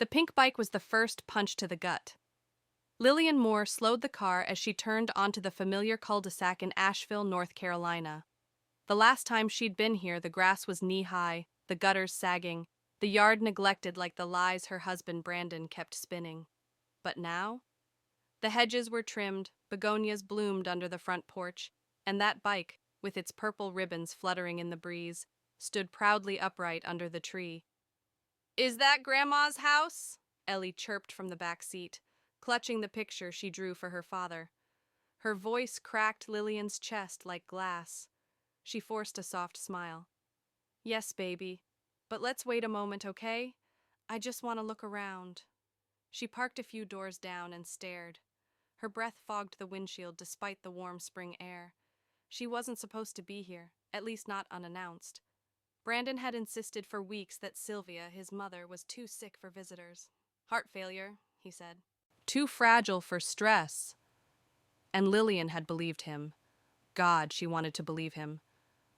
The pink bike was the first punch to the gut. Lillian Moore slowed the car as she turned onto the familiar cul-de-sac in Asheville, North Carolina. The last time she'd been here, the grass was knee-high, the gutters sagging, the yard neglected like the lies her husband Brandon kept spinning. But now? The hedges were trimmed, begonias bloomed under the front porch, and that bike, with its purple ribbons fluttering in the breeze, stood proudly upright under the tree. "Is that Grandma's house?" Ellie chirped from the back seat, clutching the picture she drew for her father. Her voice cracked Lillian's chest like glass. She forced a soft smile. "Yes, baby. But let's wait a moment, okay? I just want to look around." She parked a few doors down and stared. Her breath fogged the windshield despite the warm spring air. She wasn't supposed to be here, at least not unannounced. Brandon had insisted for weeks that Sylvia, his mother, was too sick for visitors. "Heart failure," he said. "Too fragile for stress." And Lillian had believed him. God, she wanted to believe him.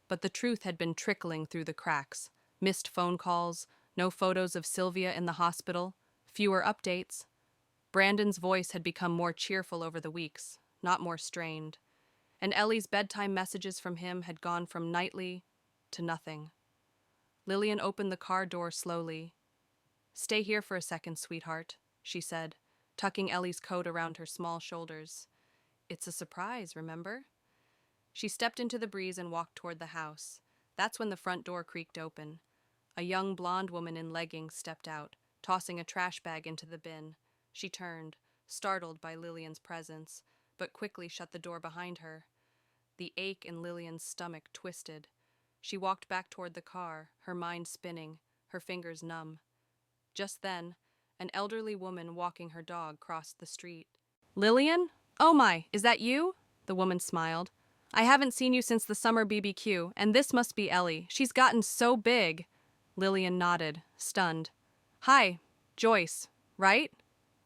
But the truth had been trickling through the cracks. Missed phone calls, no photos of Sylvia in the hospital, fewer updates. Brandon's voice had become more cheerful over the weeks, not more strained. And Ellie's bedtime messages from him had gone from nightly to nothing. Lillian opened the car door slowly. "Stay here for a second, sweetheart," she said, tucking Ellie's coat around her small shoulders. "It's a surprise, remember?" She stepped into the breeze and walked toward the house. That's when the front door creaked open. A young blonde woman in leggings stepped out, tossing a trash bag into the bin. She turned, startled by Lillian's presence, but quickly shut the door behind her. The ache in Lillian's stomach twisted. She walked back toward the car, her mind spinning, her fingers numb. Just then, an elderly woman walking her dog crossed the street. "Lillian? Oh my, is that you?" The woman smiled. "I haven't seen you since the summer BBQ, and this must be Ellie. She's gotten so big." Lillian nodded, stunned. "Hi, Joyce, right?"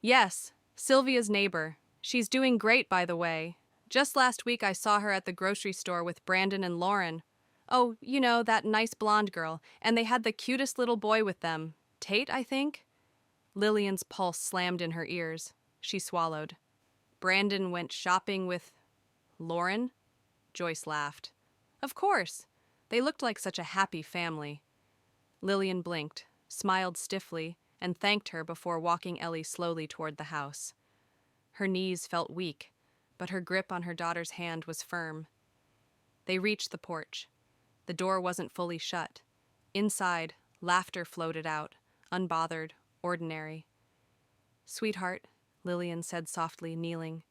"Yes, Sylvia's neighbor. She's doing great, by the way. Just last week I saw her at the grocery store with Brandon and Lauren. Oh, you know, that nice blonde girl, and they had the cutest little boy with them. Tate, I think?" Lillian's pulse slammed in her ears. She swallowed. "Brandon went shopping with Lauren?" Joyce laughed. "Of course. They looked like such a happy family." Lillian blinked, smiled stiffly, and thanked her before walking Ellie slowly toward the house. Her knees felt weak, but her grip on her daughter's hand was firm. They reached the porch. The door wasn't fully shut. Inside, laughter floated out, unbothered, ordinary. "Sweetheart," Lillian said softly, kneeling.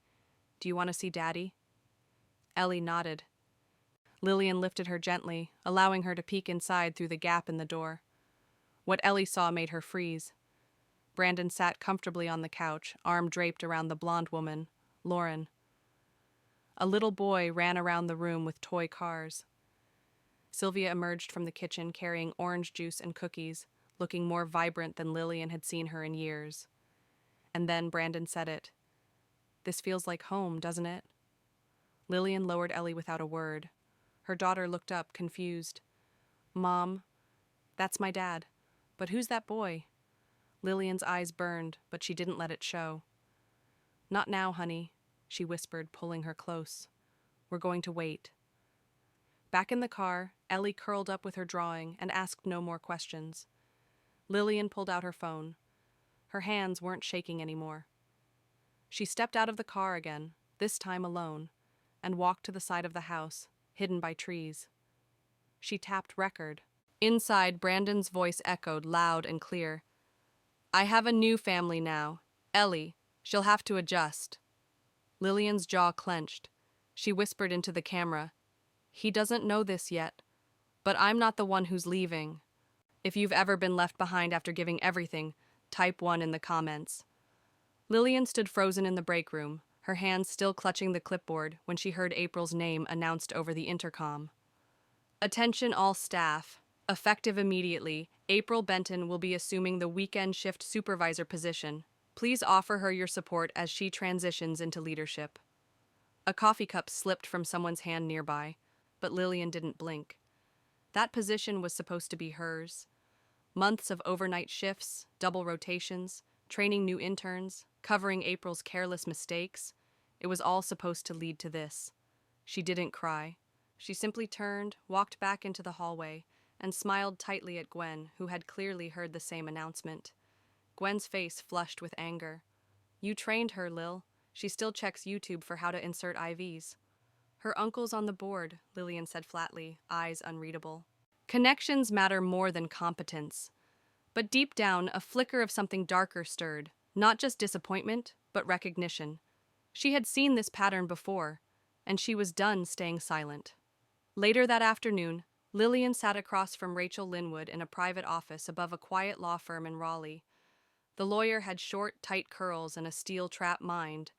"Do you want to see Daddy?" Ellie nodded. Lillian lifted her gently, allowing her to peek inside through the gap in the door. What Ellie saw made her freeze. Brandon sat comfortably on the couch, arm draped around the blonde woman, Lauren. A little boy ran around the room with toy cars. Sylvia emerged from the kitchen carrying orange juice and cookies, looking more vibrant than Lillian had seen her in years. And then Brandon said it. "This feels like home, doesn't it?" Lillian lowered Ellie without a word. Her daughter looked up, confused. "Mom, that's my dad. But who's that boy?" Lillian's eyes burned, but she didn't let it show. "Not now, honey," she whispered, pulling her close. "We're going to wait." Back in the car, Ellie curled up with her drawing and asked no more questions. Lillian pulled out her phone. Her hands weren't shaking anymore. She stepped out of the car again, this time alone, and walked to the side of the house, hidden by trees. She tapped record. Inside, Brandon's voice echoed loud and clear. "I have a new family now. Ellie. She'll have to adjust." Lillian's jaw clenched. She whispered into the camera. "He doesn't know this yet, but I'm not the one who's leaving. If you've ever been left behind after giving everything, type 1 in the comments." Lillian stood frozen in the break room, her hands still clutching the clipboard when she heard April's name announced over the intercom. "Attention all staff. Effective immediately, April Benton will be assuming the weekend shift supervisor position. Please offer her your support as she transitions into leadership." A coffee cup slipped from someone's hand nearby, but Lillian didn't blink. That position was supposed to be hers. Months of overnight shifts, double rotations, training new interns, covering April's careless mistakes. It was all supposed to lead to this. She didn't cry. She simply turned, walked back into the hallway, and smiled tightly at Gwen, who had clearly heard the same announcement. Gwen's face flushed with anger. You trained her, Lil. She still checks YouTube for how to insert IVs. Her uncle's on the board, Lillian said flatly, eyes unreadable. Connections matter more than competence. But deep down, a flicker of something darker stirred, not just disappointment, but recognition. She had seen this pattern before, and she was done staying silent. Later that afternoon, Lillian sat across from Rachel Linwood in a private office above a quiet law firm in Raleigh. The lawyer had short, tight curls and a steel-trap mind.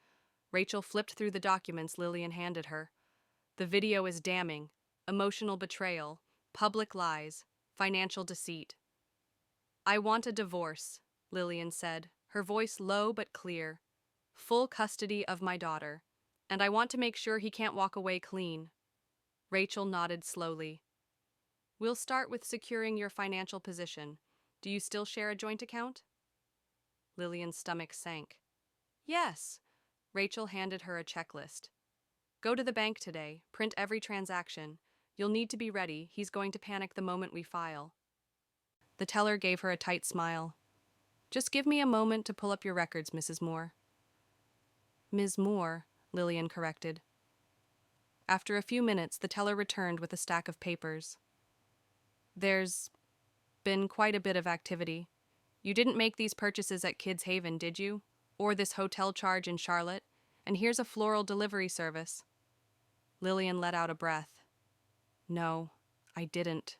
Rachel flipped through the documents Lillian handed her. The video is damning. Emotional betrayal, public lies, financial deceit. I want a divorce, Lillian said, her voice low but clear. Full custody of my daughter, and I want to make sure he can't walk away clean. Rachel nodded slowly. We'll start with securing your financial position. Do you still share a joint account? Lillian's stomach sank. Yes. Rachel handed her a checklist. Go to the bank today, print every transaction. You'll need to be ready, he's going to panic the moment we file. The teller gave her a tight smile. Just give me a moment to pull up your records, Mrs. Moore. Ms. Moore, Lillian corrected. After a few minutes, the teller returned with a stack of papers. There's been quite a bit of activity. You didn't make these purchases at Kids Haven, did you? Or this hotel charge in Charlotte? And here's a floral delivery service. Lillian let out a breath. No, I didn't.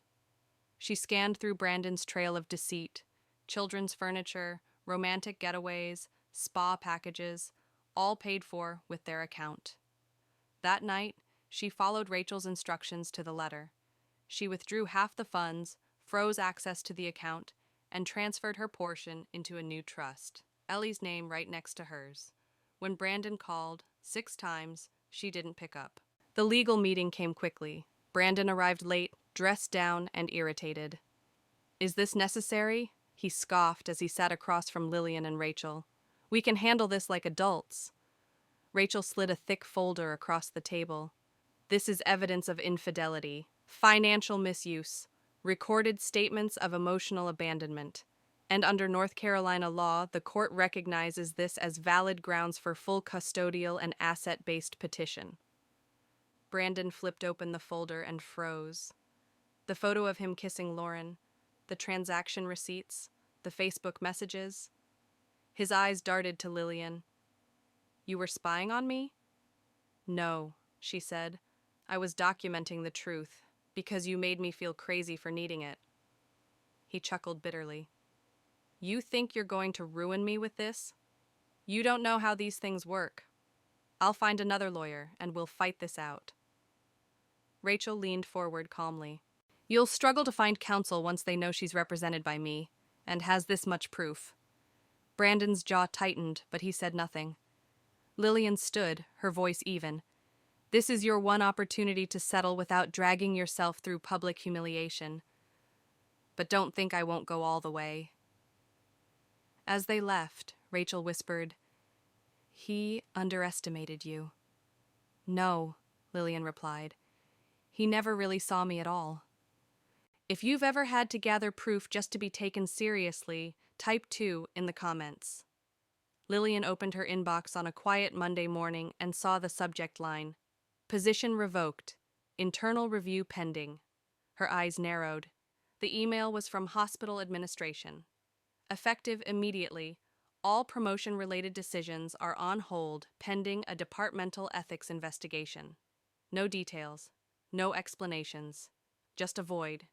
She scanned through Brandon's trail of deceit. Children's furniture, romantic getaways, spa packages, all paid for with their account. That night, she followed Rachel's instructions to the letter. She withdrew half the funds, froze access to the account, and transferred her portion into a new trust, Ellie's name right next to hers. When Brandon called, 6 times, she didn't pick up. The legal meeting came quickly. Brandon arrived late, dressed down and irritated. Is this necessary? He scoffed as he sat across from Lillian and Rachel. We can handle this like adults. Rachel slid a thick folder across the table. This is evidence of infidelity, financial misuse, recorded statements of emotional abandonment. And under North Carolina law, the court recognizes this as valid grounds for full custodial and asset-based petition. Brandon flipped open the folder and froze. The photo of him kissing Lauren, the transaction receipts, the Facebook messages. His eyes darted to Lillian. You were spying on me? No, she said. I was documenting the truth, because you made me feel crazy for needing it. He chuckled bitterly. You think you're going to ruin me with this? You don't know how these things work. I'll find another lawyer, and we'll fight this out. Rachel leaned forward calmly. You'll struggle to find counsel once they know she's represented by me, and has this much proof. Brandon's jaw tightened, but he said nothing. Lillian stood, her voice even. This is your one opportunity to settle without dragging yourself through public humiliation. But don't think I won't go all the way. As they left, Rachel whispered, He underestimated you. No, Lillian replied. He never really saw me at all. If you've ever had to gather proof just to be taken seriously, type 2 in the comments. Lillian opened her inbox on a quiet Monday morning and saw the subject line, Position revoked. Internal review pending. Her eyes narrowed. The email was from hospital administration. Effective immediately, all promotion-related decisions are on hold pending a departmental ethics investigation. No details, no explanations, just a void.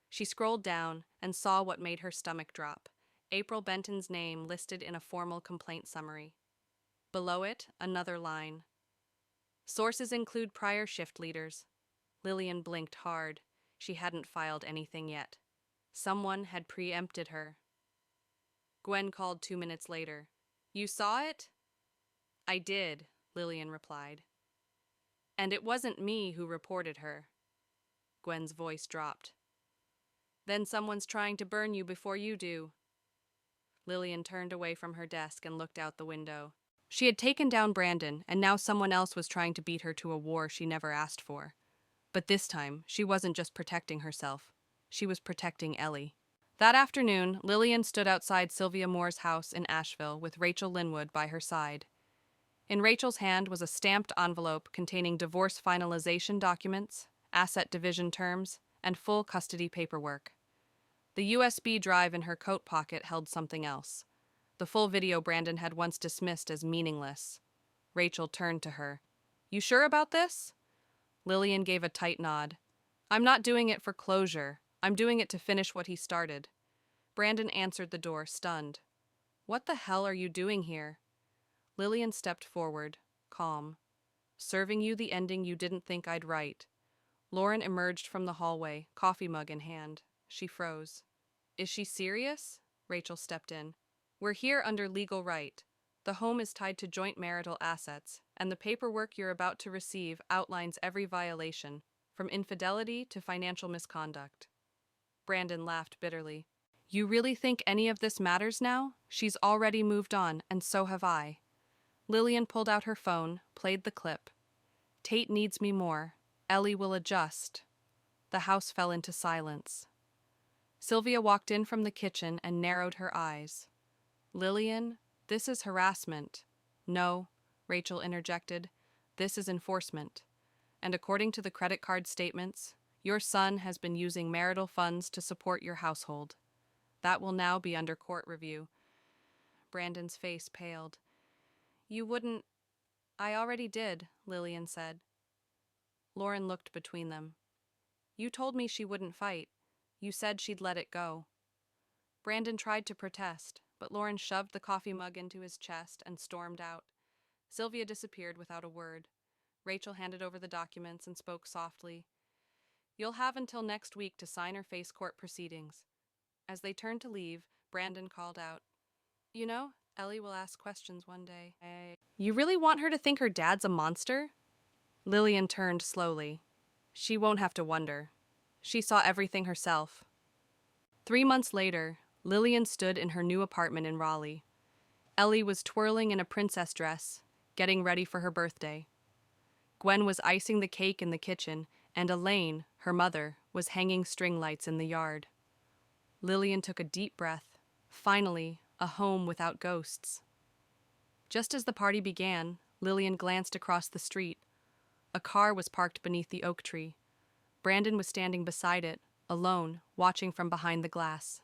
She scrolled down and saw what made her stomach drop. April Benton's name listed in a formal complaint summary. Below it, another line. Sources include prior shift leaders. Lillian blinked hard. She hadn't filed anything yet. Someone had preempted her. Gwen called 2 minutes later. You saw it? I did, Lillian replied. And it wasn't me who reported her. Gwen's voice dropped. Then someone's trying to burn you before you do. Lillian turned away from her desk and looked out the window. She had taken down Brandon, and now someone else was trying to beat her to a war she never asked for. But this time, she wasn't just protecting herself. She was protecting Ellie. That afternoon, Lillian stood outside Sylvia Moore's house in Asheville with Rachel Linwood by her side. In Rachel's hand was a stamped envelope containing divorce finalization documents, asset division terms, and full custody paperwork. The USB drive in her coat pocket held something else. The full video Brandon had once dismissed as meaningless. Rachel turned to her. "You sure about this?" Lillian gave a tight nod. "I'm not doing it for closure. I'm doing it to finish what he started." Brandon answered the door, stunned. "What the hell are you doing here?" Lillian stepped forward, calm. "Serving you the ending you didn't think I'd write." Lauren emerged from the hallway, coffee mug in hand. She froze. "Is she serious?" Rachel stepped in. "We're here under legal right. The home is tied to joint marital assets, and the paperwork you're about to receive outlines every violation, from infidelity to financial misconduct." Brandon laughed bitterly. "You really think any of this matters now? She's already moved on, and so have I." Lillian pulled out her phone, played the clip. "Tate needs me more. Ellie will adjust." The house fell into silence. Sylvia walked in from the kitchen and narrowed her eyes. "Lillian, this is harassment." "No," Rachel interjected. "This is enforcement. And according to the credit card statements, your son has been using marital funds to support your household. That will now be under court review." Brandon's face paled. "You wouldn't—" "I already did," Lillian said. Lauren looked between them. "You told me she wouldn't fight. You said she'd let it go." Brandon tried to protest, but Lauren shoved the coffee mug into his chest and stormed out. Sylvia disappeared without a word. Rachel handed over the documents and spoke softly. "You'll have until next week to sign or face court proceedings." As they turned to leave, Brandon called out, "You know, Ellie will ask questions one day." "You really want her to think her dad's a monster?" Lillian turned slowly. "She won't have to wonder. She saw everything herself." 3 months later, Lillian stood in her new apartment in Raleigh. Ellie was twirling in a princess dress, getting ready for her birthday. Gwen was icing the cake in the kitchen, and Elaine, her mother, was hanging string lights in the yard. Lillian took a deep breath. Finally, a home without ghosts. Just as the party began, Lillian glanced across the street. A car was parked beneath the oak tree. Brandon was standing beside it, alone, watching from behind the glass.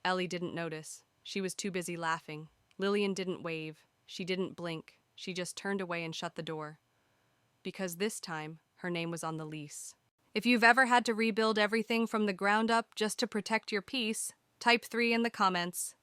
Ellie didn't notice. She was too busy laughing. Lillian didn't wave. She didn't blink. She just turned away and shut the door. Because this time, her name was on the lease. If you've ever had to rebuild everything from the ground up just to protect your peace, type 3 in the comments.